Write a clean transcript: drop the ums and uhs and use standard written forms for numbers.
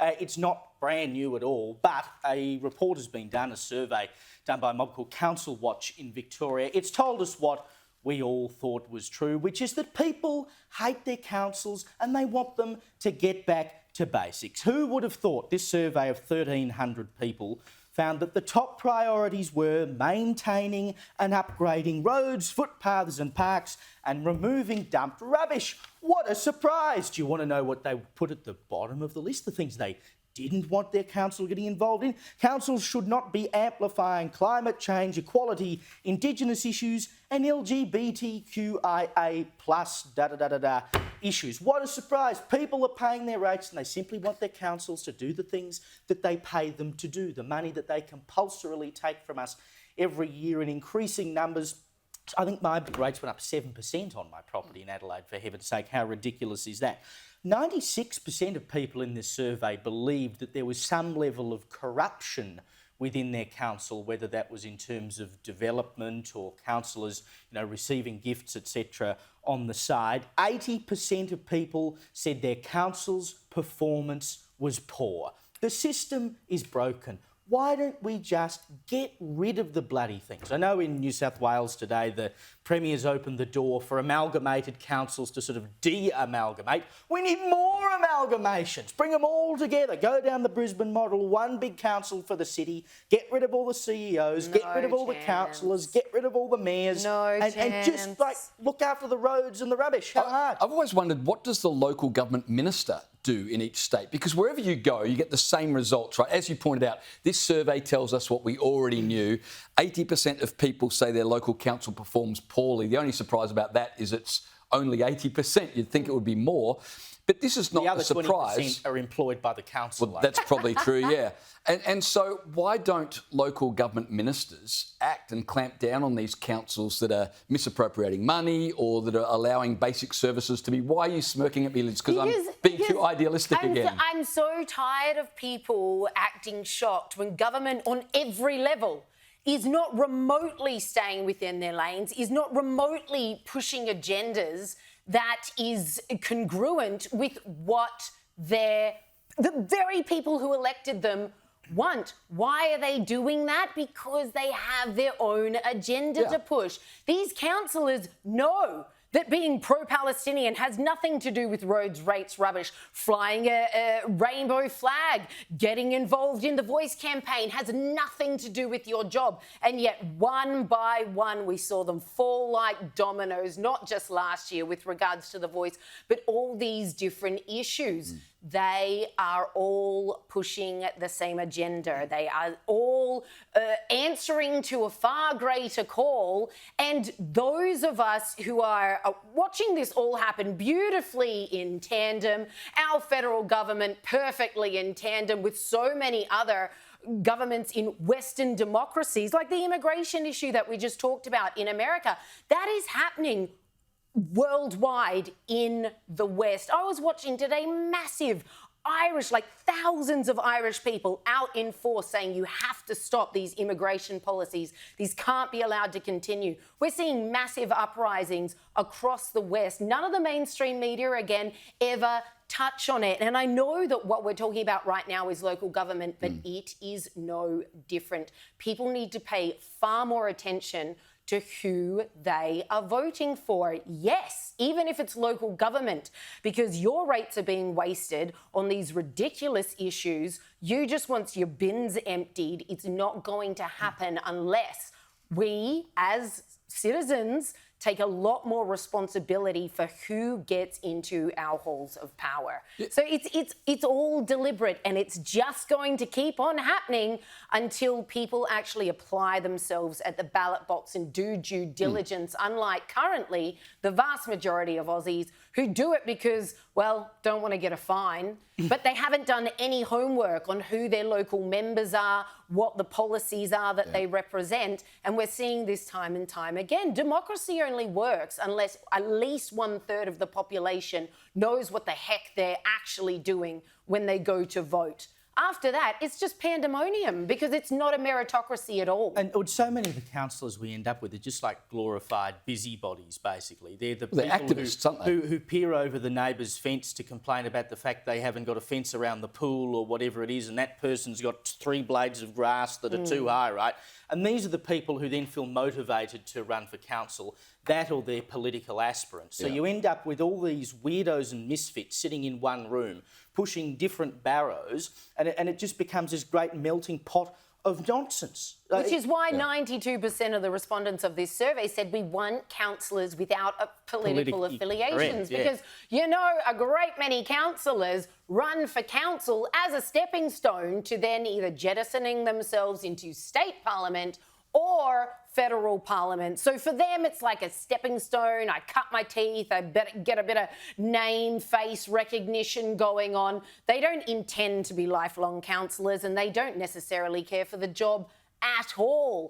It's not brand new at all, but a report has been done, a survey done by a mob called Council Watch in Victoria. It's told us what we all thought was true, which is that people hate their councils and they want them to get back to basics. Who would have thought? This survey of 1,300 people found that the top priorities were maintaining and upgrading roads, footpaths and parks and removing dumped rubbish. What a surprise! Do you want to know what they put at the bottom of the list? The things they didn't want their council getting involved in. Councils should not be amplifying climate change, equality, Indigenous issues and LGBTQIA plus issues. What a surprise. People are paying their rates and they simply want their councils to do the things that they pay them to do, the money that they compulsorily take from us every year in increasing numbers. I think my rates went up 7% on my property in Adelaide, for heaven's sake. How ridiculous is that? 96% of people in this survey believed that there was some level of corruption within their council, whether that was in terms of development or councillors, receiving gifts, etc. on the side. 80% of people said their council's performance was poor. The system is broken. Why don't we just get rid of the bloody things? I know in New South Wales today the Premier's opened the door for amalgamated councils to sort of de-amalgamate. We need more amalgamations. Bring them all together. Go down the Brisbane model, one big council for the city, get rid of all the CEOs, get rid of all the councillors, get rid of all the mayors and just look after the roads and the rubbish. How hard? I've always wondered, what does the local government minister do in each state? Because wherever you go, you get the same results, right? As you pointed out, this survey tells us what we already knew. 80% of people say their local council performs poorly. The only surprise about that is it's only 80%. You'd think it would be more. But this is not a surprise. The other 20% are employed by the council. Well, that's probably true, yeah. And so why don't local government ministers act and clamp down on these councils that are misappropriating money or that are allowing basic services to be... Why are you smirking at me, Liz? Because I'm being too idealistic again. I'm so tired of people acting shocked when government on every level is not remotely staying within their lanes, is not remotely pushing agendas that is congruent with what the very people who elected them want. Why are they doing that? Because they have their own agenda to push. These councillors know that being pro-Palestinian has nothing to do with roads, rates, rubbish, flying a rainbow flag, getting involved in the Voice campaign has nothing to do with your job. And yet, one by one, we saw them fall like dominoes, not just last year with regards to the Voice, but all these different issues. They are all pushing the same agenda. They are all answering to a far greater call. And those of us who are watching this all happen beautifully in tandem, our federal government perfectly in tandem with so many other governments in Western democracies, like the immigration issue that we just talked about in America, that is happening worldwide in the West. I was watching today massive Irish, like thousands of Irish people out in force saying you have to stop these immigration policies. These can't be allowed to continue. We're seeing massive uprisings across the West. None of the mainstream media, again, ever touch on it. And I know that what we're talking about right now is local government, but it is no different. People need to pay far more attention to who they are voting for. Yes, even if it's local government, because your rates are being wasted on these ridiculous issues. You just want your bins emptied. It's not going to happen unless we, as citizens, take a lot more responsibility for who gets into our halls of power. So it's all deliberate, and it's just going to keep on happening until people actually apply themselves at the ballot box and do due diligence, unlike currently the vast majority of Aussies who do it because, well, don't want to get a fine, but they haven't done any homework on who their local members are, what the policies are that they represent. And we're seeing this time and time again. Democracy only works unless at least 1/3 of the population knows what the heck they're actually doing when they go to vote. After that, it's just pandemonium because it's not a meritocracy at all. And so many of the councillors we end up with are just like glorified busybodies, basically. They're the They're people activists, aren't they? who peer over the neighbour's fence to complain about the fact they haven't got a fence around the pool or whatever it is, and that person's got 3 blades of grass that are too high, right? And these are the people who then feel motivated to run for council, that or their political aspirants. So you end up with all these weirdos and misfits sitting in one room, pushing different barrows, and it just becomes this great melting pot of nonsense. Which is why 92% of the respondents of this survey said we want councillors without political affiliations. Correct, yeah. Because, you know, a great many councillors run for council as a stepping stone to then either jettisoning themselves into state parliament or federal parliament. So for them, it's like a stepping stone. I cut my teeth. I better get a bit of name, face recognition going on. They don't intend to be lifelong councillors, and they don't necessarily care for the job at all.